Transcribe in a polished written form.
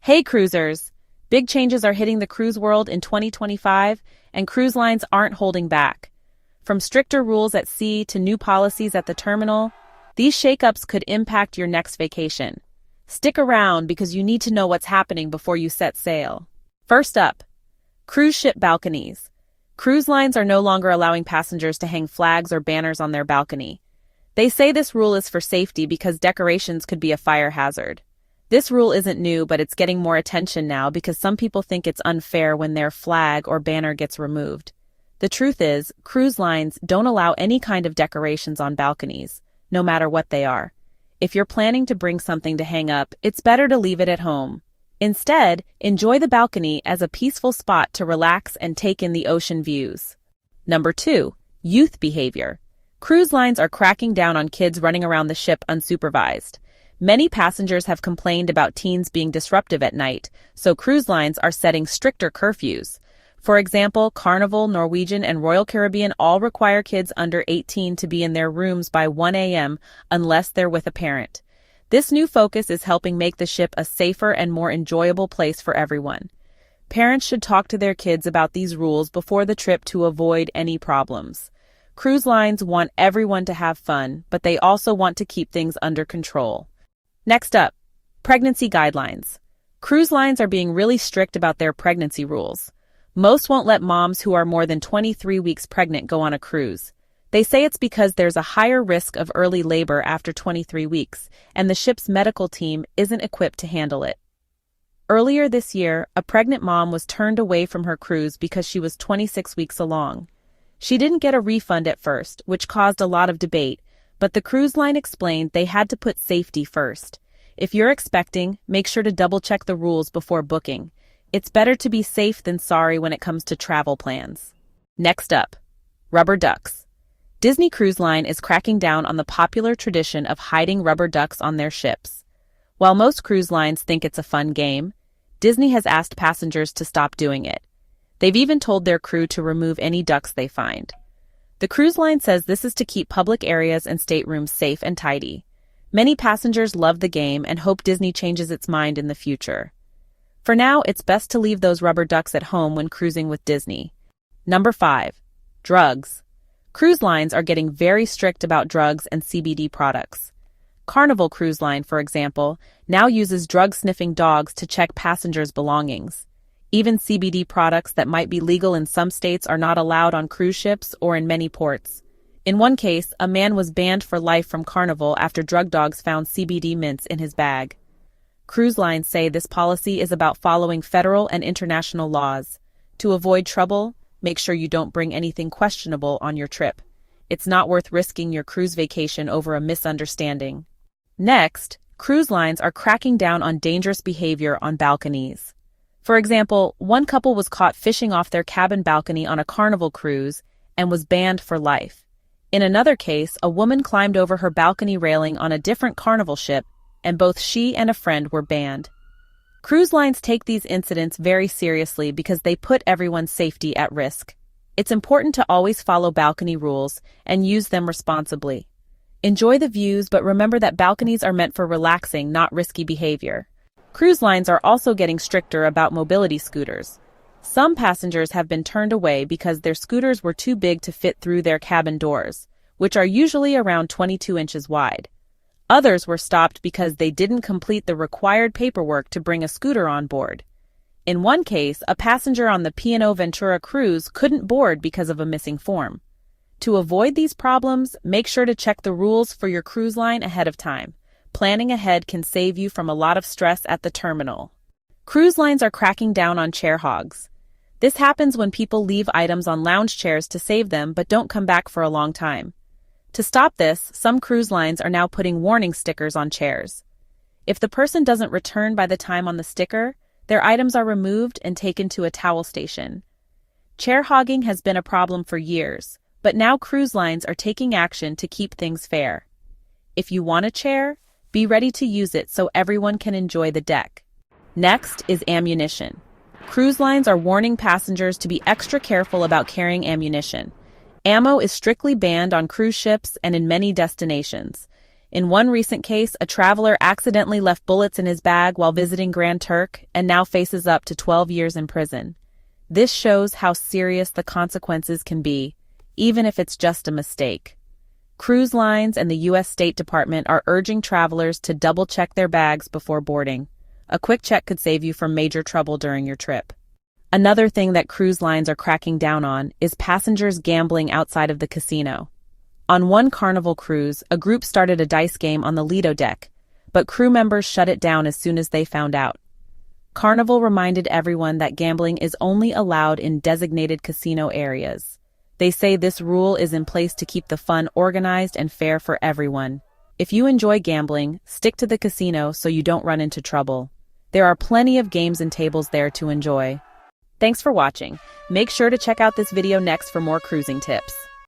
Hey cruisers! Big changes are hitting the cruise world in 2025, and cruise lines aren't holding back. From stricter rules at sea to new policies at the terminal, these shakeups could impact your next vacation. Stick around because you need to know what's happening before you set sail. First up, cruise ship balconies. Cruise lines are no longer allowing passengers to hang flags or banners on their balcony. They say this rule is for safety because decorations could be a fire hazard. This rule isn't new, but it's getting more attention now because some people think it's unfair when their flag or banner gets removed. The truth is, cruise lines don't allow any kind of decorations on balconies, no matter what they are. If you're planning to bring something to hang up, it's better to leave it at home. Instead, enjoy the balcony as a peaceful spot to relax and take in the ocean views. Number 2. Youth behavior. Cruise lines are cracking down on kids running around the ship unsupervised. Many passengers have complained about teens being disruptive at night, so cruise lines are setting stricter curfews. For example, Carnival, Norwegian, and Royal Caribbean all require kids under 18 to be in their rooms by 1 a.m. unless they're with a parent. This new focus is helping make the ship a safer and more enjoyable place for everyone. Parents should talk to their kids about these rules before the trip to avoid any problems. Cruise lines want everyone to have fun, but they also want to keep things under control. Next up, pregnancy guidelines. Cruise lines are being really strict about their pregnancy rules. Most won't let moms who are more than 23 weeks pregnant go on a cruise. They say it's because there's a higher risk of early labor after 23 weeks, and the ship's medical team isn't equipped to handle it. Earlier this year, a pregnant mom was turned away from her cruise because she was 26 weeks along. She didn't get a refund at first, which caused a lot of debate, but the cruise line explained they had to put safety first. If you're expecting, make sure to double-check the rules before booking. It's better to be safe than sorry when it comes to travel plans. Next up, rubber ducks. Disney Cruise Line is cracking down on the popular tradition of hiding rubber ducks on their ships. While most cruise lines think it's a fun game, Disney has asked passengers to stop doing it. They've even told their crew to remove any ducks they find. The cruise line says this is to keep public areas and staterooms safe and tidy. Many passengers love the game and hope Disney changes its mind in the future. For now, it's best to leave those rubber ducks at home when cruising with Disney. Number 5. Drugs. Cruise lines are getting very strict about drugs and CBD products. Carnival Cruise Line, for example, now uses drug-sniffing dogs to check passengers' belongings. Even CBD products that might be legal in some states are not allowed on cruise ships or in many ports. In one case, a man was banned for life from Carnival after drug dogs found CBD mints in his bag. Cruise lines say this policy is about following federal and international laws. To avoid trouble, make sure you don't bring anything questionable on your trip. It's not worth risking your cruise vacation over a misunderstanding. Next, cruise lines are cracking down on dangerous behavior on balconies. For example, one couple was caught fishing off their cabin balcony on a Carnival cruise and was banned for life. In another case, a woman climbed over her balcony railing on a different Carnival ship, and both she and a friend were banned. Cruise lines take these incidents very seriously because they put everyone's safety at risk. It's important to always follow balcony rules and use them responsibly. Enjoy the views, but remember that balconies are meant for relaxing, not risky behavior. Cruise lines are also getting stricter about mobility scooters. Some passengers have been turned away because their scooters were too big to fit through their cabin doors, which are usually around 22 inches wide. Others were stopped because they didn't complete the required paperwork to bring a scooter on board. In one case, a passenger on the P&O Ventura cruise couldn't board because of a missing form. To avoid these problems, make sure to check the rules for your cruise line ahead of time. Planning ahead can save you from a lot of stress at the terminal. Cruise lines are cracking down on chair hogs. This happens when people leave items on lounge chairs to save them but don't come back for a long time. To stop this, some cruise lines are now putting warning stickers on chairs. If the person doesn't return by the time on the sticker, their items are removed and taken to a towel station. Chair hogging has been a problem for years, but now cruise lines are taking action to keep things fair. If you want a chair, be ready to use it so everyone can enjoy the deck. Next is ammunition. Cruise lines are warning passengers to be extra careful about carrying ammunition. Ammo is strictly banned on cruise ships and in many destinations. In one recent case, a traveler accidentally left bullets in his bag while visiting Grand Turk and now faces up to 12 years in prison. This shows how serious the consequences can be, even if it's just a mistake. Cruise lines and the U.S. State Department are urging travelers to double-check their bags before boarding. A quick check could save you from major trouble during your trip. Another thing that cruise lines are cracking down on is passengers gambling outside of the casino. On one Carnival cruise, a group started a dice game on the Lido deck, but crew members shut it down as soon as they found out. Carnival reminded everyone that gambling is only allowed in designated casino areas. They say this rule is in place to keep the fun organized and fair for everyone. If you enjoy gambling, stick to the casino so you don't run into trouble. There are plenty of games and tables there to enjoy. Thanks for watching. Make sure to check out this video next for more cruising tips.